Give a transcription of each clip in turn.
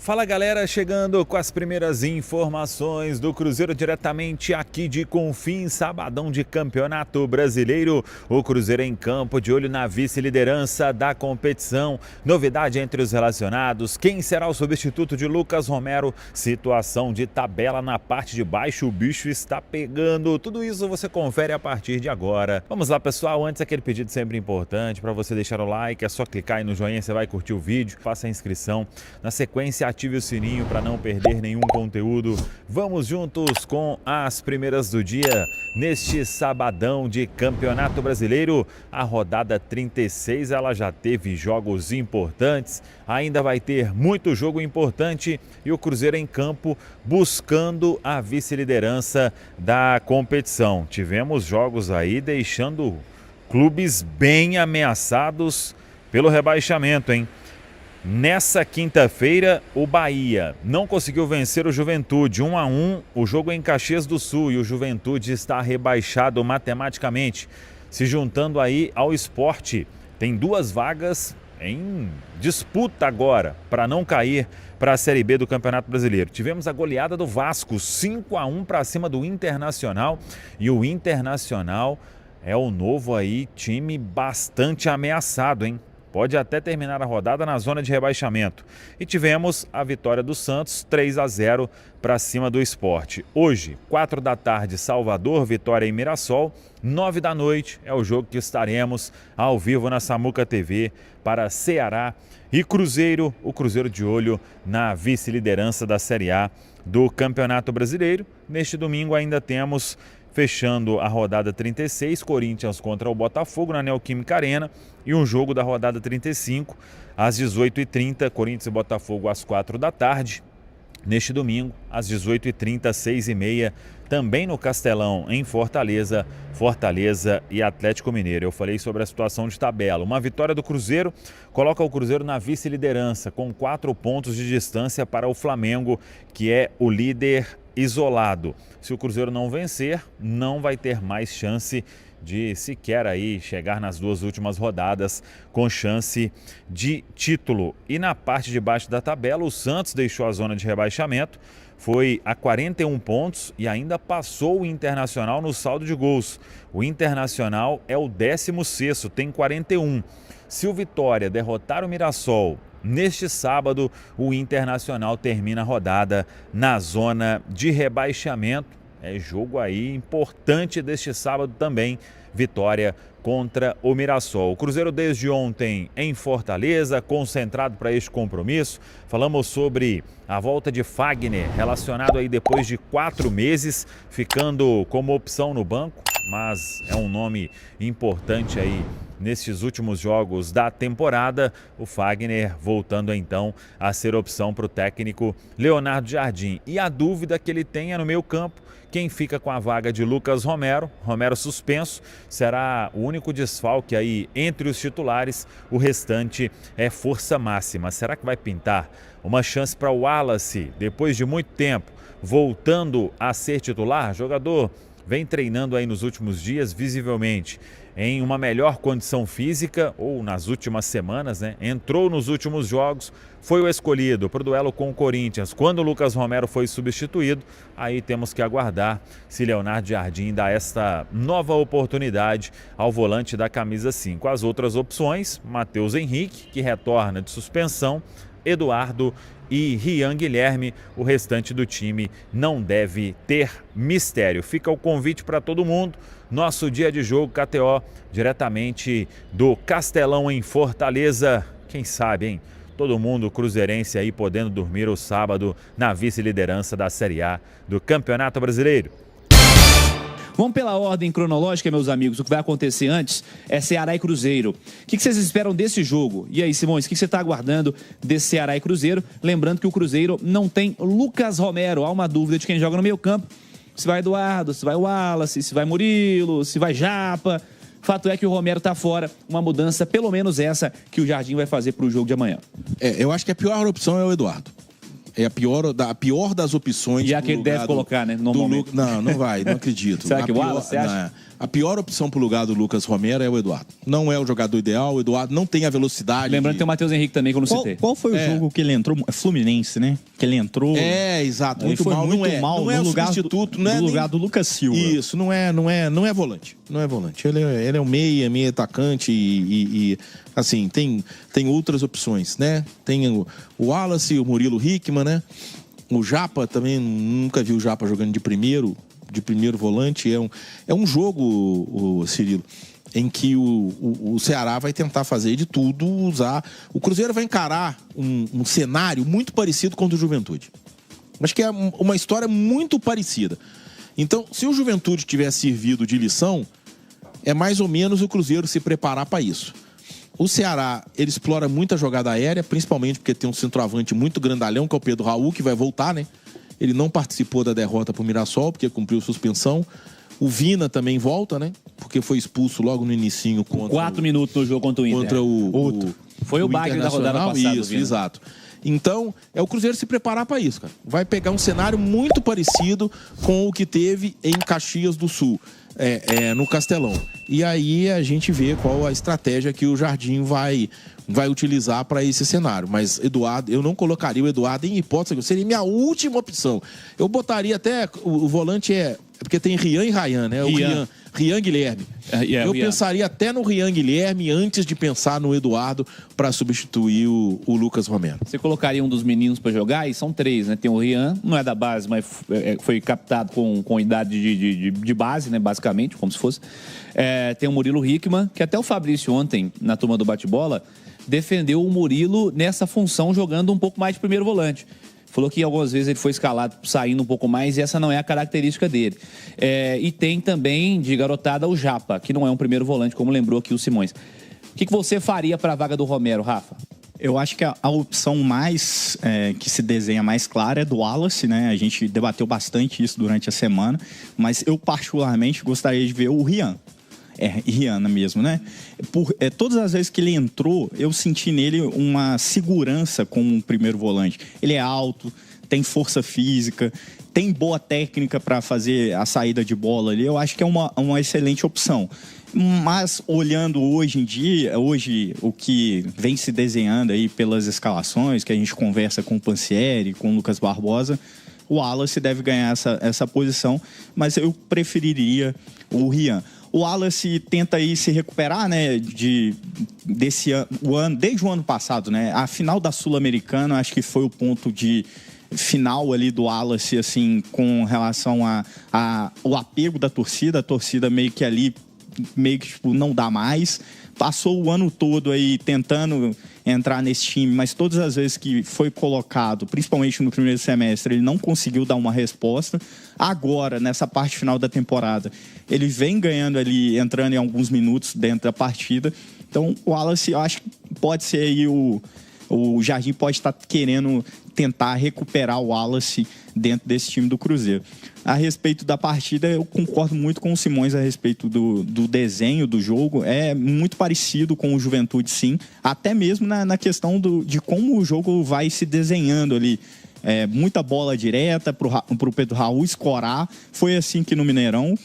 Fala galera, chegando com as primeiras informações do Cruzeiro diretamente aqui de Confins, sabadão de Campeonato Brasileiro. O Cruzeiro em campo, de olho na vice-liderança da competição. Novidade entre os relacionados, quem será o substituto de Lucas Romero? Situação de tabela na parte de baixo, o bicho está pegando. Tudo isso você confere a partir de agora. Vamos lá pessoal, antes aquele pedido sempre importante para você deixar o like, é só clicar aí no joinha, você vai curtir o vídeo, faça a inscrição. Na sequência, ative o sininho para não perder nenhum conteúdo. Vamos juntos com as primeiras do dia neste sabadão de Campeonato Brasileiro. A rodada 36 ela já teve jogos importantes, ainda vai ter muito jogo importante e o Cruzeiro em campo buscando a vice-liderança da competição. Tivemos jogos aí deixando clubes bem ameaçados pelo rebaixamento, hein? Nessa quinta-feira, o Bahia não conseguiu vencer o Juventude 1-1, o jogo em Caxias do Sul, e o Juventude está rebaixado matematicamente, se juntando aí ao Sport. Tem duas vagas em disputa agora para não cair para a Série B do Campeonato Brasileiro. Tivemos a goleada do Vasco, 5-1 para cima do Internacional, e o Internacional é o novo aí time bastante ameaçado, hein? Pode até terminar a rodada na zona de rebaixamento. E tivemos a vitória do Santos, 3-0 para cima do Sport. Hoje, 4 da tarde, Salvador, Vitória e Mirassol. 9 da noite é o jogo que estaremos ao vivo na Samuca TV para Ceará e Cruzeiro. O Cruzeiro de olho na vice-liderança da Série A do Campeonato Brasileiro. Neste domingo ainda temos, fechando a rodada 36, Corinthians contra o Botafogo na Neoquímica Arena, e um jogo da rodada 35 às 18h30, Corinthians e Botafogo às 4 da tarde. Neste domingo, às 18h30, 6h30, também no Castelão, em Fortaleza, Fortaleza e Atlético Mineiro. Eu falei sobre a situação de tabela. Uma vitória do Cruzeiro coloca o Cruzeiro na vice-liderança, com 4 pontos de distância para o Flamengo, que é o líder isolado. Se o Cruzeiro não vencer, não vai ter mais chance de sequer aí chegar nas duas últimas rodadas com chance de título. E na parte de baixo da tabela, o Santos deixou a zona de rebaixamento, foi a 41 pontos e ainda passou o Internacional no saldo de gols. O Internacional é o 16º, tem 41. Se o Vitória derrotar o Mirassol neste sábado, o Internacional termina a rodada na zona de rebaixamento. É jogo aí importante deste sábado também, Vitória contra o Mirassol. O Cruzeiro desde ontem em Fortaleza, concentrado para este compromisso. Falamos sobre a volta de Fagner, relacionado aí depois de 4 meses, ficando como opção no banco, mas é um nome importante aí nestes últimos jogos da temporada. O Fagner voltando então a ser opção para o técnico Leonardo Jardim. E a dúvida que ele tem é no meio campo, quem fica com a vaga de Lucas Romero. Romero suspenso, será o único desfalque aí entre os titulares, o restante é força máxima. Será que vai pintar uma chance para o Wallace, depois de muito tempo, voltando a ser titular? Jogador vem treinando aí nos últimos dias, visivelmente em uma melhor condição física, ou nas últimas semanas, né? Entrou nos últimos jogos, foi o escolhido para o duelo com o Corinthians. Quando o Lucas Romero foi substituído, aí temos que aguardar se Leonardo Jardim dá esta nova oportunidade ao volante da camisa 5. As outras opções, Matheus Henrique, que retorna de suspensão, Eduardo e Rian Guilherme. O restante do time não deve ter mistério. Fica o convite para todo mundo. Nosso dia de jogo KTO, diretamente do Castelão em Fortaleza. Quem sabe, hein? Todo mundo cruzeirense aí podendo dormir o sábado na vice-liderança da Série A do Campeonato Brasileiro. Vamos pela ordem cronológica, meus amigos. O que vai acontecer antes é Ceará e Cruzeiro. O que vocês esperam desse jogo? E aí, Simões, o que você está aguardando desse Ceará e Cruzeiro? Lembrando que o Cruzeiro não tem Lucas Romero. Há uma dúvida de quem joga no meio campo. Se vai Eduardo, se vai Wallace, se vai Murilo, se vai Japa. Fato é que o Romero está fora. Uma mudança, pelo menos essa, que o Jardim vai fazer para o jogo de amanhã. Eu acho que a pior opção é o Eduardo. É a pior das opções. E é a que ele deve colocar, né? Normalmente. Não vai, não acredito. Será que o Wallace, você acha? A pior opção pro lugar do Lucas Romero é o Eduardo. Não é o jogador ideal, o Eduardo não tem a velocidade. Lembrando que tem o Matheus Henrique também, que eu não citei. Qual foi o jogo que ele entrou? Fluminense, né? Que ele entrou. Exato. Muito mal. Não é o substituto, não é no lugar do Lucas Silva. Isso, não é volante. Não é volante. Ele é um meia atacante e assim, tem outras opções, né? Tem o Wallace, o Murilo Hickman, né? O Japa também, nunca vi o Japa jogando de primeiro volante. É um jogo, Cirilo, em que o Ceará vai tentar fazer de tudo, usar. O Cruzeiro vai encarar um cenário muito parecido com o do Juventude. Acho que é uma história muito parecida. Então, se o Juventude tivesse servido de lição, é mais ou menos o Cruzeiro se preparar para isso. O Ceará, ele explora muito a jogada aérea, principalmente porque tem um centroavante muito grandalhão, que é o Pedro Raul, que vai voltar, né? Ele não participou da derrota pro Mirassol, porque cumpriu suspensão. O Vina também volta, né? Porque foi expulso logo no inicinho contra 4 minutos no jogo contra o Inter. Foi o Bagre da rodada passada. Isso, exato. Então, é o Cruzeiro se preparar para isso, cara. Vai pegar um cenário muito parecido com o que teve em Caxias do Sul, no Castelão. E aí a gente vê qual a estratégia que o Jardim vai utilizar para esse cenário. Mas Eduardo, eu não colocaria o Eduardo em hipótese, seria minha última opção. Eu botaria até o volante porque tem Rian e Ryan, né? Rian Guilherme. Eu pensaria até no Rian Guilherme antes de pensar no Eduardo para substituir o Lucas Romero. Você colocaria um dos meninos para jogar? E são 3, né? Tem o Rian, não é da base, mas foi captado com idade de base, né? Basicamente, como se fosse. Tem o Murilo Hickman, que até o Fabrício ontem, na turma do bate-bola, defendeu o Murilo nessa função, jogando um pouco mais de primeiro volante. Falou que algumas vezes ele foi escalado saindo um pouco mais e essa não é a característica dele. E tem também de garotada o Japa, que não é um primeiro volante, como lembrou aqui o Simões. O que você faria para a vaga do Romero, Rafa? Eu acho que a opção mais que se desenha mais clara é do Wallace, né? A gente debateu bastante isso durante a semana, mas eu particularmente gostaria de ver o Rian. Rihanna mesmo, né? Todas as vezes que ele entrou, eu senti nele uma segurança como um primeiro volante. Ele é alto, tem força física, tem boa técnica para fazer a saída de bola ali. Eu acho que é uma excelente opção. Mas olhando hoje em dia, o que vem se desenhando aí pelas escalações, que a gente conversa com o Pansieri, com o Lucas Barbosa, o Wallace deve ganhar essa posição, mas eu preferiria o Rian. O Wallace tenta aí se recuperar, né, desde o ano passado, né? A final da Sul-Americana, acho que foi o ponto de final ali do Wallace, assim, com relação ao apego da torcida. A torcida meio que tipo, não dá mais. Passou o ano todo aí tentando entrar nesse time, mas todas as vezes que foi colocado, principalmente no primeiro semestre, ele não conseguiu dar uma resposta. Agora, nessa parte final da temporada, ele vem ganhando ali, entrando em alguns minutos dentro da partida. Então, o Wallace, eu acho que pode ser aí o Jardim pode estar querendo tentar recuperar o Wallace dentro desse time do Cruzeiro. A respeito da partida, eu concordo muito com o Simões a respeito do desenho do jogo. É muito parecido com o Juventude, sim. Até mesmo na questão de como o jogo vai se desenhando ali. Muita bola direta para o Pedro Raul escorar. Foi assim que no Mineirão,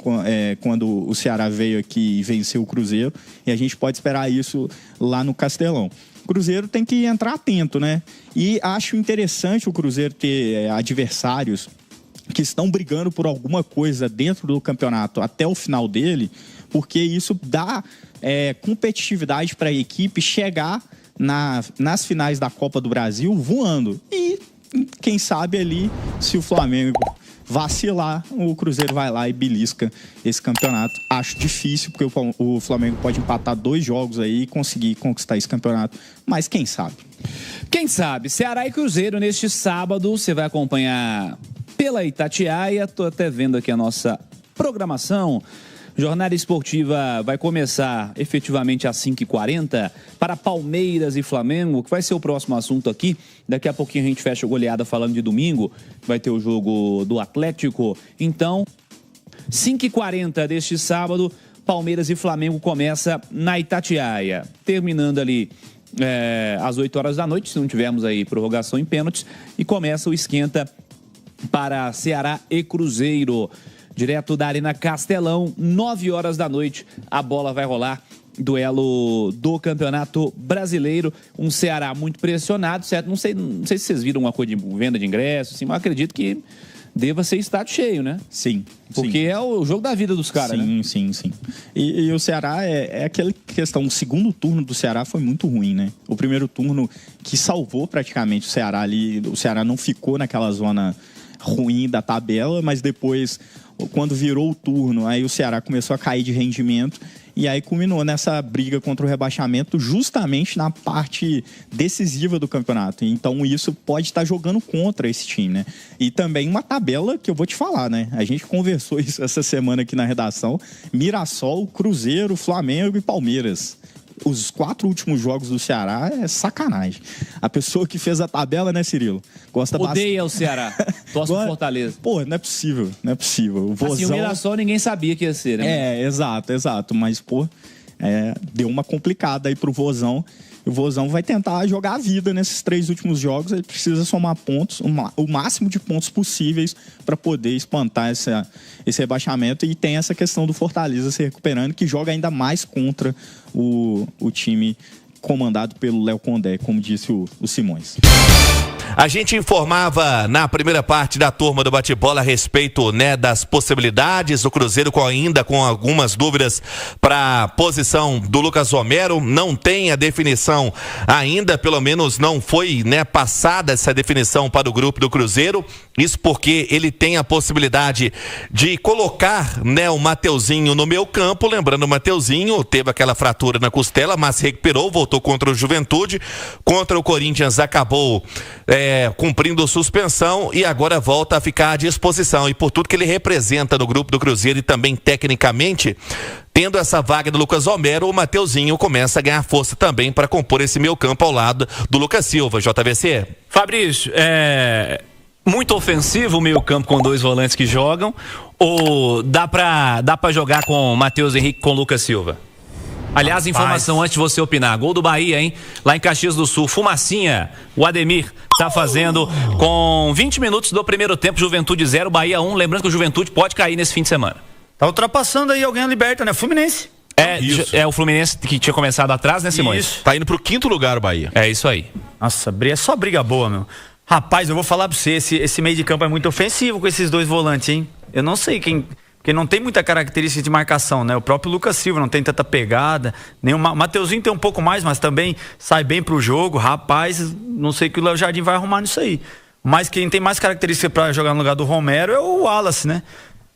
quando o Ceará veio aqui e venceu o Cruzeiro. E a gente pode esperar isso lá no Castelão. O Cruzeiro tem que entrar atento, né? E acho interessante o Cruzeiro ter adversários que estão brigando por alguma coisa dentro do campeonato até o final dele, porque isso dá competitividade para a equipe chegar nas finais da Copa do Brasil voando. E quem sabe ali, se o Flamengo vacilar, o Cruzeiro vai lá e belisca esse campeonato. Acho difícil, porque o Flamengo pode empatar 2 jogos aí e conseguir conquistar esse campeonato, mas quem sabe? Quem sabe? Ceará e Cruzeiro neste sábado, você vai acompanhar pela Itatiaia. Tô até vendo aqui a nossa programação. Jornada esportiva vai começar efetivamente às 5h40 para Palmeiras e Flamengo, que vai ser o próximo assunto aqui. Daqui a pouquinho a gente fecha a goleada falando de domingo. Vai ter o jogo do Atlético. Então, 5h40 deste sábado, Palmeiras e Flamengo começa na Itatiaia. Terminando ali às 8 horas da noite, se não tivermos aí prorrogação em pênaltis, e começa o esquenta para Ceará e Cruzeiro. Direto da Arena Castelão, 9 horas da noite, a bola vai rolar. Duelo do Campeonato Brasileiro, um Ceará muito pressionado, certo? Não sei se vocês viram uma coisa de venda de ingressos, assim, mas acredito que deva ser estádio cheio, né? Sim. Porque é o jogo da vida dos caras, né? Sim. E o Ceará é aquela questão, o segundo turno do Ceará foi muito ruim, né? O primeiro turno que salvou praticamente o Ceará ali, o Ceará não ficou naquela zona ruim da tabela, mas depois, quando virou o turno, aí o Ceará começou a cair de rendimento e aí culminou nessa briga contra o rebaixamento justamente na parte decisiva do campeonato. Então isso pode estar jogando contra esse time, né? E também uma tabela que eu vou te falar, né? A gente conversou isso essa semana aqui na redação. Mirassol, Cruzeiro, Flamengo e Palmeiras. Os 4 últimos jogos do Ceará é sacanagem. A pessoa que fez a tabela, né, Cirilo? Odeia o Ceará. Torce pro Fortaleza. Pô, não é possível. O Vozão... Assim, o Mirassol ninguém sabia que ia ser, né? Exato. Mas, pô, deu uma complicada aí pro Vozão. O Vozão vai tentar jogar a vida nesses 3 últimos jogos. Ele precisa somar pontos, o máximo de pontos possíveis para poder espantar esse rebaixamento. E tem essa questão do Fortaleza se recuperando, que joga ainda mais contra o time comandado pelo Léo Condé, como disse o Simões. A gente informava na primeira parte da turma do bate-bola a respeito, né, das possibilidades. O Cruzeiro ainda com algumas dúvidas para a posição do Lucas Romero. Não tem a definição ainda, pelo menos não foi, né, passada essa definição para o grupo do Cruzeiro. Isso porque ele tem a possibilidade de colocar, né, o Mateuzinho no meio campo. Lembrando, o Mateuzinho teve aquela fratura na costela, mas recuperou, voltou contra o Juventude. Contra o Corinthians acabou cumprindo suspensão e agora volta a ficar à disposição. E por tudo que ele representa no grupo do Cruzeiro e também tecnicamente, tendo essa vaga do Lucas Romero, o Mateuzinho começa a ganhar força também para compor esse meio campo ao lado do Lucas Silva. JVC? Fabrício, muito ofensivo o meio campo com 2 volantes que jogam, ou dá pra jogar com Matheus Henrique com Lucas Silva? Aliás, informação antes de você opinar, gol do Bahia, hein? Lá em Caxias do Sul, fumacinha, o Ademir tá fazendo com 20 minutos do primeiro tempo, Juventude 0, Bahia 1, lembrando que o Juventude pode cair nesse fim de semana. Tá ultrapassando aí alguém a liberta, né? Fluminense. É o Fluminense que tinha começado atrás, né, Simões? Isso. Tá indo pro 5º lugar o Bahia. É isso aí. Nossa, é só briga boa, meu. Rapaz, eu vou falar pra você, esse meio de campo é muito ofensivo com esses 2 volantes, hein? Eu não sei quem... Porque não tem muita característica de marcação, né? O próprio Lucas Silva não tem tanta pegada. Nem o Mateuzinho tem um pouco mais, mas também sai bem pro jogo. Rapaz, não sei o que o Léo Jardim vai arrumar nisso aí. Mas quem tem mais característica para jogar no lugar do Romero é o Wallace, né?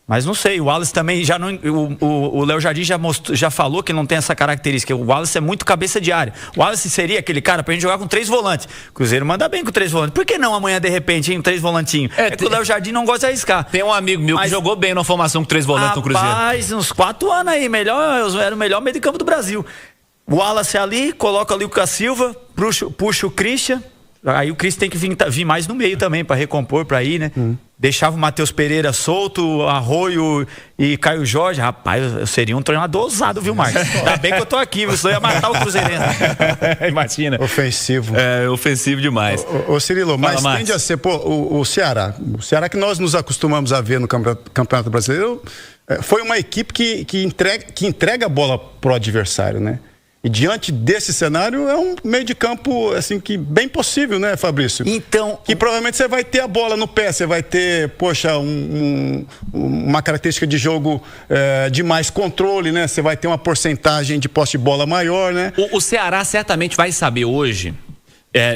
Mas não sei, o Wallace também já não... O Léo Jardim já falou que não tem essa característica. O Wallace é muito cabeça de área. O Wallace seria aquele cara pra gente jogar com 3 volantes. O Cruzeiro manda bem com 3 volantes. Por que não amanhã, de repente, hein, 3 volantinhos? Que o Léo Jardim não gosta de arriscar. Tem um amigo meu que jogou bem na formação com 3 volantes no Cruzeiro. Rapaz, uns 4 anos aí. Era o melhor meio de campo do Brasil. O Wallace ali, coloca ali o Lucas Silva, puxa o Christian. Aí o Christian tem que vir mais no meio também pra recompor, pra ir, né? Deixava o Matheus Pereira solto, Arroio e Caio Jorge. Rapaz, eu seria um treinador ousado, viu, Marcos? Ainda bem que eu tô aqui, viu? Senão ia matar o Cruzeirense. Imagina. Ofensivo. Ofensivo demais. Ô Cirilo, mas tende a ser, o Ceará. O Ceará que nós nos acostumamos a ver no Campeonato Brasileiro foi uma equipe que entrega a bola pro adversário, né? E diante desse cenário, é um meio de campo, assim, que bem possível, né, Fabrício? Então... Que provavelmente você vai ter a bola no pé, você vai ter, poxa, uma característica de jogo de mais controle, né? Você vai ter uma porcentagem de posse de bola maior, né? O Ceará certamente vai saber hoje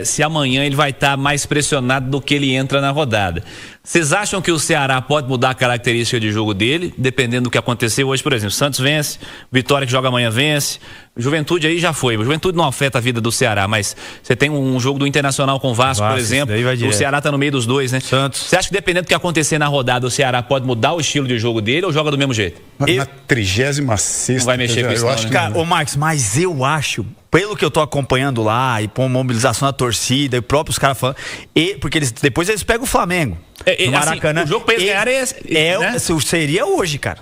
se amanhã ele vai estar mais pressionado do que ele entra na rodada. Vocês acham que o Ceará pode mudar a característica de jogo dele, dependendo do que aconteceu hoje? Por exemplo, Santos vence, Vitória que joga amanhã vence, Juventude aí já foi. O Juventude não afeta a vida do Ceará, mas você tem um jogo do Internacional com o Vasco, por exemplo, o Ceará tá no meio dos 2, né? Santos. Você acha que dependendo do que acontecer na rodada, o Ceará pode mudar o estilo de jogo dele ou joga do mesmo jeito? Na 36ª. Não vai mexer com isso, Cara, ô Marcos, mas eu acho pelo que eu tô acompanhando lá, e com a mobilização da torcida, e próprios caras falando, porque depois eles pegam o Flamengo. No Maracanã. Assim, o jogo pra eles ganharem né? Seria hoje, cara.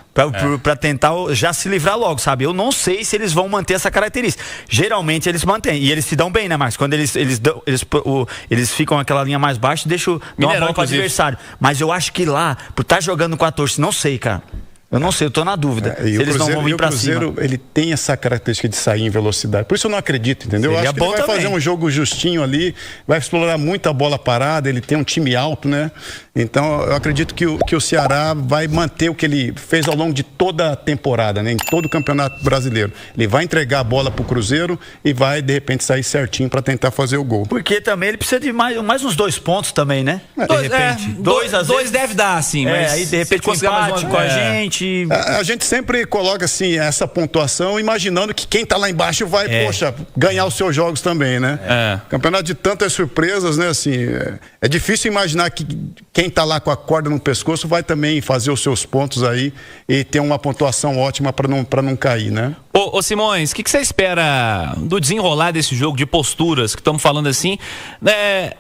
Pra tentar já se livrar logo, sabe? Eu não sei se eles vão manter essa característica. Geralmente eles mantêm. E eles se dão bem, né, Marcos? Quando eles ficam naquela linha mais baixa, dão uma bola pro adversário. Mas eu acho que lá, por estar jogando com a torcida, não sei, cara. Eu não sei, eu tô na dúvida. Se eles não vão vir pra cima. O Cruzeiro, ele tem essa característica de sair em velocidade. Por isso eu não acredito, entendeu? Eu acho que ele vai fazer um jogo justinho ali, vai explorar muito a bola parada, ele tem um time alto, né? Então eu acredito que o Ceará vai manter o que ele fez ao longo de toda a temporada, né? Em todo o Campeonato Brasileiro. Ele vai entregar a bola pro Cruzeiro e vai, de repente, sair certinho para tentar fazer o gol. Porque também ele precisa de mais uns 2 pontos também, né? De repente. Dois deve dar, sim. Mas aí de repente conseguir mais com a gente. A gente sempre coloca assim essa pontuação imaginando que quem tá lá embaixo vai, ganhar os seus jogos também, né? Campeonato de tantas surpresas, né? Assim, é difícil imaginar que quem tá lá com a corda no pescoço vai também fazer os seus pontos aí e ter uma pontuação ótima para não cair, né? Ô Simões, o que você espera do desenrolar desse jogo de posturas que estamos falando assim, né?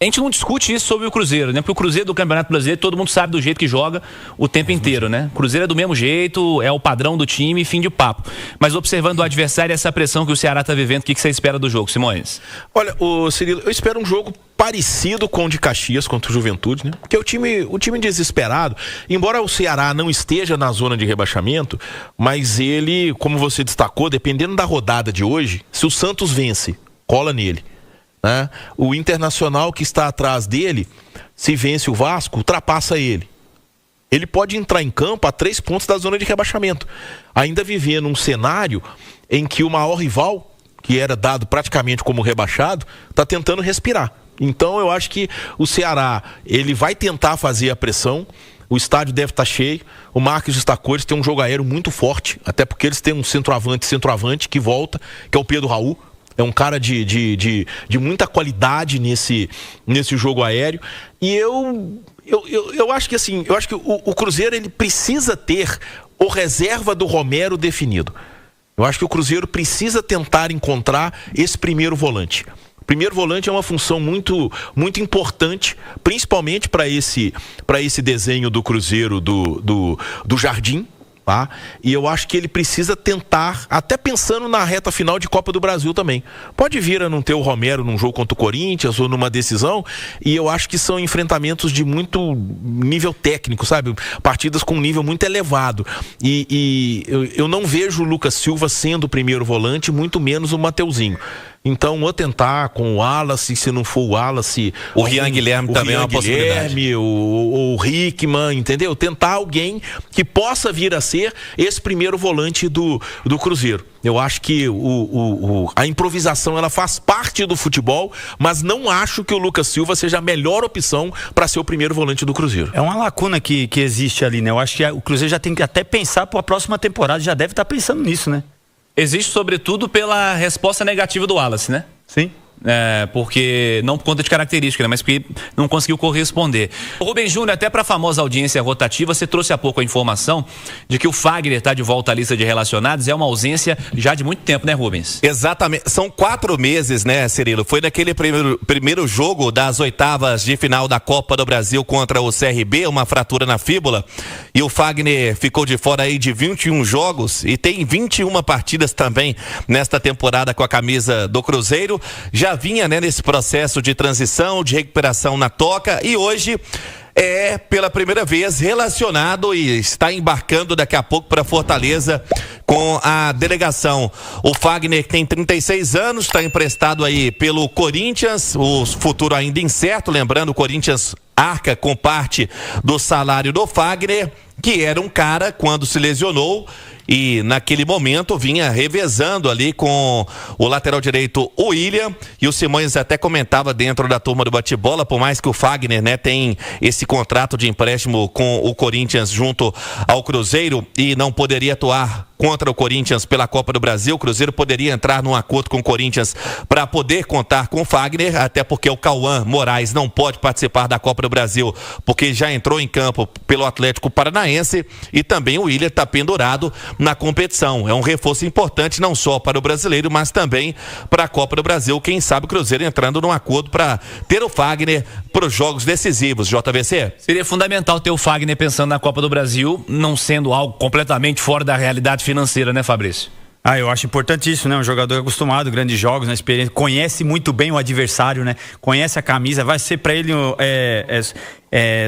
A gente não discute isso sobre o Cruzeiro, né? Porque o Cruzeiro do Campeonato Brasileiro, todo mundo sabe do jeito que joga o tempo inteiro, né? O Cruzeiro é do mesmo jeito, é o padrão do time, fim de papo. Mas observando o adversário e essa pressão que o Ceará está vivendo, o que você espera do jogo, Simões? Olha, Cirilo, eu espero um jogo parecido com o de Caxias contra o Juventude, né? Porque o time desesperado, embora o Ceará não esteja na zona de rebaixamento, mas ele, como você destacou, dependendo da rodada de hoje, se o Santos vence, cola nele. Né? O Internacional que está atrás dele, se vence o Vasco, ultrapassa ele. Ele pode entrar em campo a 3 pontos da zona de rebaixamento, ainda vivendo um cenário em que o maior rival, que era dado praticamente como rebaixado, está tentando respirar. Então eu acho que o Ceará, ele vai tentar fazer a pressão. O estádio deve estar cheio. O Marcos destacou, eles têm um jogo aéreo muito forte, até porque eles têm um centroavante que volta, que é o Pedro Raul. É um cara de muita qualidade nesse jogo aéreo. E eu acho que assim, eu acho que o Cruzeiro ele precisa ter o reserva do Romero definido. Eu acho que o Cruzeiro precisa tentar encontrar esse primeiro volante. O primeiro volante é uma função muito, muito importante, principalmente para esse desenho do Cruzeiro do Jardim. Tá? E eu acho que ele precisa tentar, até pensando na reta final de Copa do Brasil também. Pode vir a não ter o Romero num jogo contra o Corinthians ou numa decisão, e eu acho que são enfrentamentos de muito nível técnico, sabe? Partidas com um nível muito elevado. E eu não vejo o Lucas Silva sendo o primeiro volante, muito menos o Mateuzinho. Então, vou tentar com o Wallace, se não for o Wallace... O Rian Guilherme também é uma possibilidade. O Hickman, entendeu? Tentar alguém que possa vir a ser esse primeiro volante do Cruzeiro. Eu acho que a improvisação ela faz parte do futebol, mas não acho que o Lucas Silva seja a melhor opção para ser o primeiro volante do Cruzeiro. É uma lacuna que existe ali, né? Eu acho que o Cruzeiro já tem que até pensar para a próxima temporada, já deve estar pensando nisso, né? Existe, sobretudo, pela resposta negativa do Wallace, né? Sim. Porque não por conta de característica, né? Mas porque não conseguiu corresponder. O Rubem Júnior, até para a famosa audiência rotativa, você trouxe há pouco a informação de que o Fagner está de volta à lista de relacionados. É uma ausência já de muito tempo, né, Rubens? Exatamente. São 4 meses, né, Cirilo? Foi naquele primeiro jogo das oitavas de final da Copa do Brasil contra o CRB, uma fratura na fíbula. E o Fagner ficou de fora aí de 21 jogos e tem 21 partidas também nesta temporada com a camisa do Cruzeiro. Já vinha, né, nesse processo de transição, de recuperação na toca, e hoje é pela primeira vez relacionado e está embarcando daqui a pouco para Fortaleza com a delegação. O Fagner tem 36 anos, está emprestado aí pelo Corinthians, o futuro ainda incerto, lembrando, o Corinthians arca com parte do salário do Fagner, que era um cara, quando se lesionou, e naquele momento vinha revezando ali com o lateral direito, o William, e o Simões até comentava dentro da turma do bate-bola, por mais que o Fagner, né, tem esse contrato de empréstimo com o Corinthians junto ao Cruzeiro e não poderia atuar contra o Corinthians pela Copa do Brasil, o Cruzeiro poderia entrar num acordo com o Corinthians para poder contar com o Fagner, até porque o Cauã Moraes não pode participar da Copa do Brasil, porque já entrou em campo pelo Atlético Paranaense. Paranaense, e também o Willian está pendurado na competição. É um reforço importante não só para o brasileiro, mas também para a Copa do Brasil. Quem sabe o Cruzeiro entrando num acordo para ter o Fagner para os jogos decisivos, JVC? Seria fundamental ter o Fagner pensando na Copa do Brasil, não sendo algo completamente fora da realidade financeira, né, Fabrício? Eu acho importantíssimo, né? Um jogador acostumado, grandes jogos, na experiência, conhece muito bem o adversário, né? Conhece a camisa, vai ser pra ele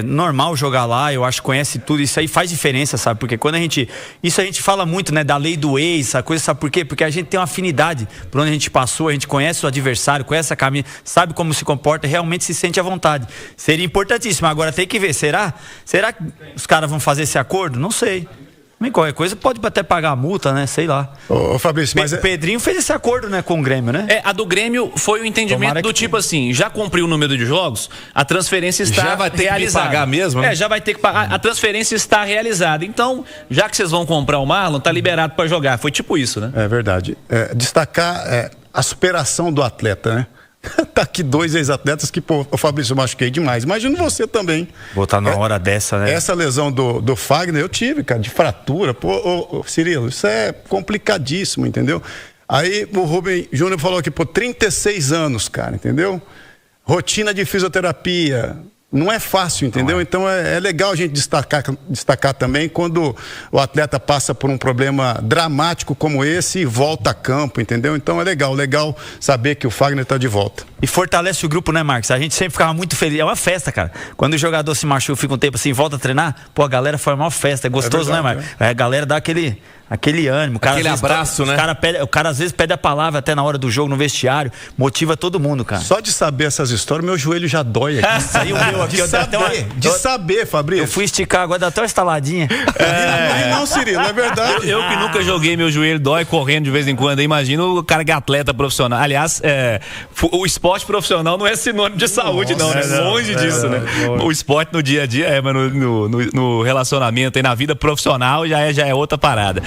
normal jogar lá, eu acho que conhece tudo, isso aí faz diferença, sabe? Porque quando a gente fala muito, né? Da lei do ex, essa coisa, sabe por quê? Porque a gente tem uma afinidade por onde a gente passou, a gente conhece o adversário, conhece a camisa, sabe como se comporta, realmente se sente à vontade. Seria importantíssimo, agora tem que ver, será que os caras vão fazer esse acordo? Não sei. Qualquer coisa pode até pagar a multa, né? Sei lá. Ô Fabrício, mas... Pedrinho fez esse acordo, né, com o Grêmio, né? A do Grêmio foi o entendimento do tipo assim, já cumpriu o número de jogos, a transferência está realizada. Já vai ter que pagar mesmo, né? Já vai ter que pagar, a transferência está realizada. Então, já que vocês vão comprar o Marlon, tá liberado para jogar. Foi tipo isso, né? É verdade. Destacar a superação do atleta, né? Tá aqui 2 ex-atletas que, pô, o Fabrício, eu machuquei demais. Imagino você também. Botar na hora dessa, né? Essa lesão do Fagner eu tive, cara, de fratura. Pô, Cirilo, isso é complicadíssimo, entendeu? Aí o Rubem Júnior falou aqui, pô, 36 anos, cara, entendeu? Rotina de fisioterapia. Não é fácil, entendeu? Então é legal a gente destacar também quando o atleta passa por um problema dramático como esse e volta a campo, entendeu? Então é legal saber que o Fagner está de volta. E fortalece o grupo, né, Marcos? A gente sempre ficava muito feliz. É uma festa, cara. Quando o jogador se machuca, fica um tempo assim, volta a treinar, pô, a galera foi uma festa. É gostoso, verdade, né, Marcos? A galera dá aquele ânimo. Aquele abraço, né? O cara às vezes pede a palavra até na hora do jogo, no vestiário. Motiva todo mundo, cara. Só de saber essas histórias, meu joelho já dói aqui. Saiu meu aqui. De saber, Fabrício. Eu fui esticar agora, dá até uma estaladinha. Não, Cirilo, é verdade. Eu que nunca joguei, meu joelho dói correndo de vez em quando. Imagina o cara que é atleta profissional. Aliás, o esporte profissional não é sinônimo de saúde, não, né? Longe disso, né? O esporte no dia a dia mas no relacionamento e na vida profissional já é outra parada.